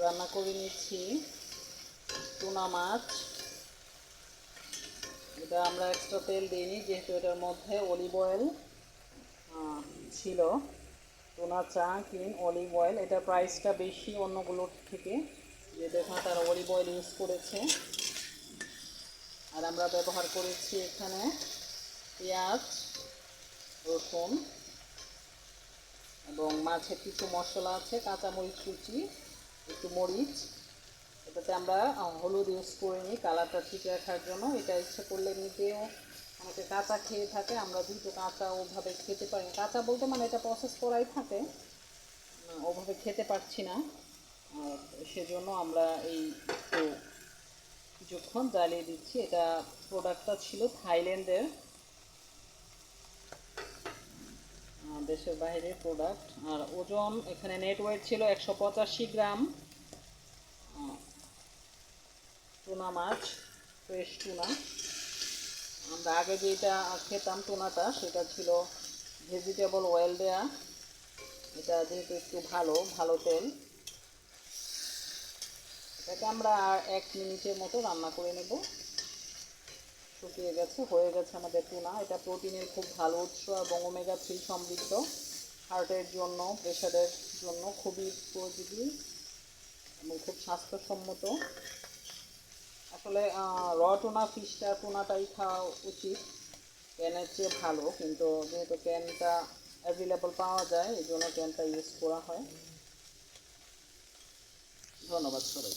রান্না করে নিচ্ছি টুনা মাছ। এটা আমরা এক্সট্রা তেল দিইনি, যেহেতু এটার মধ্যে অলিভ অয়েল ছিল। Tuna chunk in olive oil, এটার প্রাইসটা বেশি অন্যগুলোর থেকে, যে দেখুন তারা অলিভ অয়েল ইউজ করেছে। আর আমরা ব্যবহার করেছি এখানে পেঁয়াজ, রসুন এবং মাছের কিছু মশলা আছে, কাঁচামরিচ কুচি, একটু মরিচ। এটাতে আমরা হলুদ ইউজ করিনি কালারটা ঠিক রাখার জন্য। এটা ইচ্ছে করলে নিজেও অনেকে কাঁচা খেয়ে থাকে, আমরা যেহেতু কাঁচা ওভাবে খেতে পারি না, কাঁচা বলতে মানে এটা প্রসেস করাই থাকে, ওভাবে খেতে পারছি না, সেজন্য আমরা এই একটু কিছুক্ষণ জ্বালিয়ে দিচ্ছি। এটা প্রোডাক্টটা ছিল থাইল্যান্ডের, দেশের বাইরের প্রোডাক্ট। আর ওজন এখানে নেট ওয়েট ছিল 185 গ্রাম টুনা মাছ, ফ্রেশ টুনা। আমরা আগে যেটা খেতাম টুনাটা, সেটা ছিল ভেজিটেবল অয়েল দেয়া। এটা যেহেতু একটু ভালো তেল, এটাকে আমরা আর 1 মিনিটের মতো রান্না করে নেব। শুকিয়ে গেছে, হয়ে গেছে আমাদের টুনা। এটা প্রোটিনের খুব ভালো উৎস এবং ওমেগা 3 সমৃদ্ধ, হার্টের জন্য, প্রেশারের জন্য খুবই উপযোগী এবং খুব স্বাস্থ্যসম্মত। আসলে টুনা টুনাটাই খাওয়া উচিত, ক্যানের চেয়ে ভালো, কিন্তু যেহেতু ক্যানটা অ্যাভেলেবল পাওয়া যায় এই জন্য ক্যানটা ইউজ করা হয়। ধন্যবাদ সবাই।